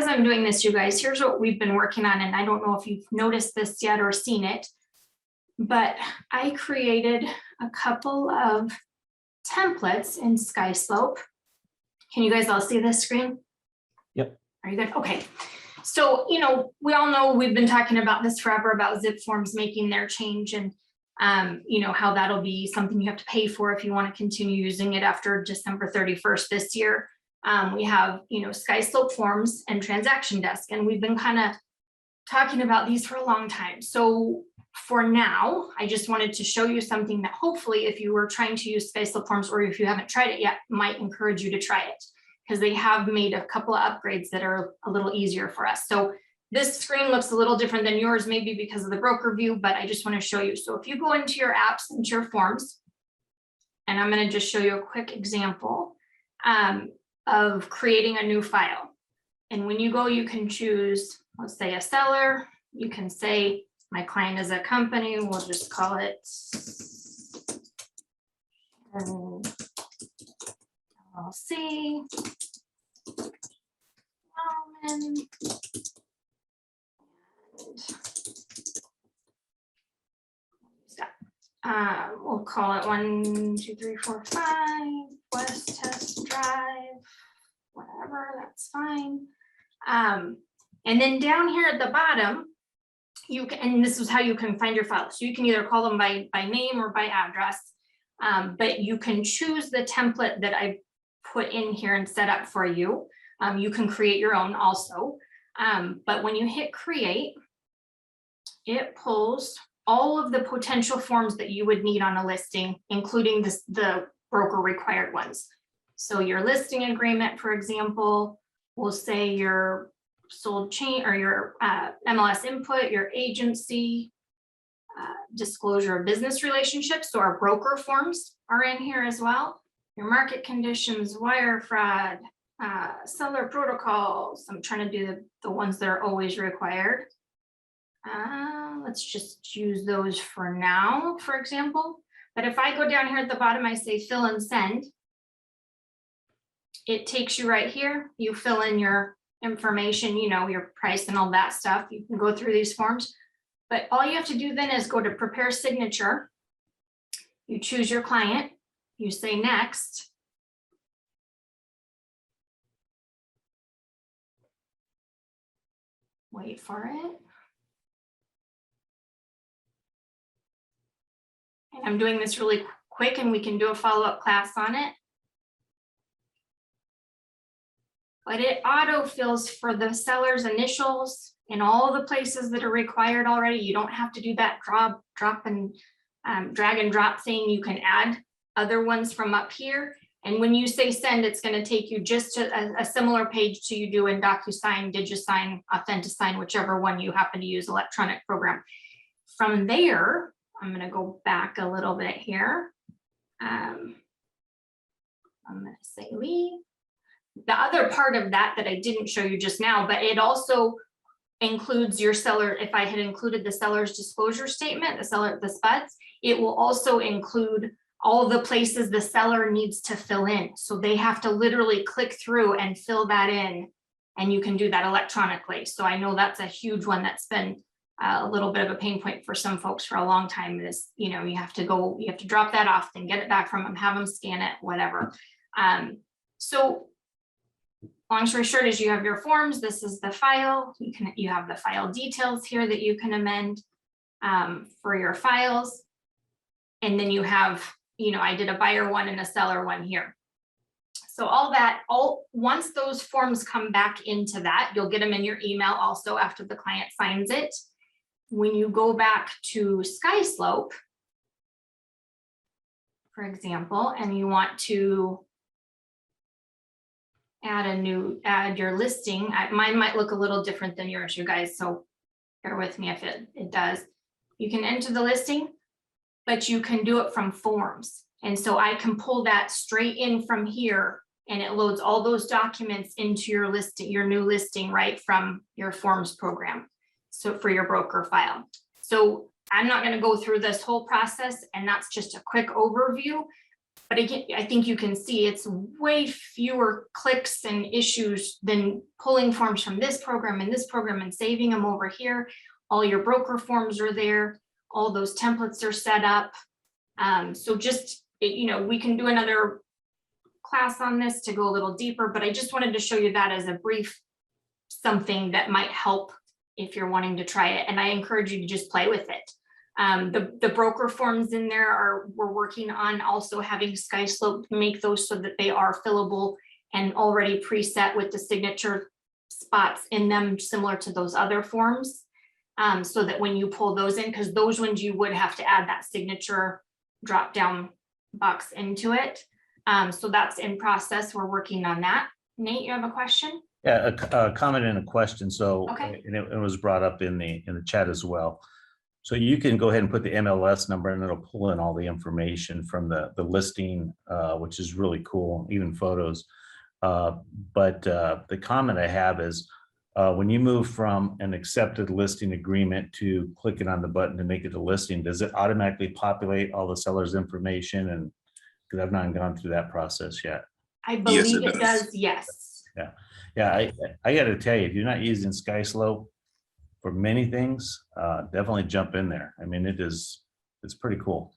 as I'm doing this, you guys, here's what we've been working on, and I don't know if you've noticed this yet or seen it, but I created a couple of templates in Skyslope. Can you guys all see this screen? Yep. Are you good? Okay. So, we all know we've been talking about this forever about zip forms making their change, and how that'll be something you have to pay for if you want to continue using it after December 31st this year. We have, Skyslope Forms and Transaction Desk, and we've been kind of talking about these for a long time. So for now, I just wanted to show you something that hopefully if you were trying to use Skyslope Forms, or if you haven't tried it yet, might encourage you to try it, because they have made a couple of upgrades that are a little easier for us. So this screen looks a little different than yours, maybe because of the broker view, but I just want to show you. So if you go into your apps, into your forms, and I'm going to just show you a quick example of creating a new file. And when you go, you can choose, let's say, a seller. You can say, my client is a company. We'll just call it LLC. We'll call it 1, 2, 3, 4, 5 West Test Drive, whatever, that's fine. And then down here at the bottom, you can, and this is how you can find your files. So you can either call them by name or by address, but you can choose the template that I put in here and set up for you. You can create your own also. But when you hit create, it pulls all of the potential forms that you would need on a listing, including the broker required ones. So your listing agreement, for example, will say your sold chain or your MLS input, your agency, disclosure of business relationships. So our broker forms are in here as well. Your market conditions, wire fraud, seller protocols. I'm trying to do the ones that are always required. Let's just use those for now, for example. But if I go down here at the bottom, I say fill and send. It takes you right here. You fill in your information, your price and all that stuff. You can go through these forms. But all you have to do then is go to prepare signature. You choose your client. You say next. Wait for it. And I'm doing this really quick, and we can do a follow-up class on it. But it auto-fills for the seller's initials in all the places that are required already. You don't have to do that drag and drop thing. You can add other ones from up here. And when you say send, it's going to take you just to a similar page to you do in DocuSign, DigiSign, AuthentiSign, whichever one you happen to use, electronic program. From there, I'm going to go back a little bit here. I'm going to say leave. The other part of that I didn't show you just now, but it also includes your seller. If I had included the seller's disclosure statement, the SPUDs, it will also include all the places the seller needs to fill in. So they have to literally click through and fill that in, and you can do that electronically. So I know that's a huge one that's been a little bit of a pain point for some folks for a long time is, you have to drop that off, then get it back from them, have them scan it, whatever. So long story short is you have your forms. This is the file. You have the file details here that you can amend for your files. And then you have, I did a buyer one and a seller one here. So once those forms come back into that, you'll get them in your email also after the client signs it. When you go back to Skyslope, for example, and you want to add your listing, mine might look a little different than yours, you guys, so bear with me if it does. You can enter the listing, but you can do it from forms. And so I can pull that straight in from here, and it loads all those documents into your listing, your new listing, right from your forms program. So for your broker file. So I'm not going to go through this whole process, and that's just a quick overview. But again, I think you can see it's way fewer clicks and issues than pulling forms from this program and this program and saving them over here. All your broker forms are there. All those templates are set up. So just, you know, we can do another class on this to go a little deeper, but I just wanted to show you that as a brief something that might help if you're wanting to try it. And I encourage you to just play with it. The broker forms in there we're working on also having Skyslope make those so that they are fillable and already preset with the signature spots in them, similar to those other forms. So that when you pull those in, because those ones you would have to add that signature drop down box into it. So that's in process. We're working on that. Nate, you have a question? Yeah, a comment and a question. So, Okay. and it was brought up in the chat as well. So you can go ahead and put the MLS number and it'll pull in all the information from the listing, which is really cool, even photos. But the comment I have is when you move from an accepted listing agreement to clicking on the button to make it a listing, does it automatically populate all the seller's information? And because I've not gone through that process yet. I believe it does. Yes. Yeah. I got to tell you, if you're not using Skyslope for many things, definitely jump in there. I mean, it's pretty cool.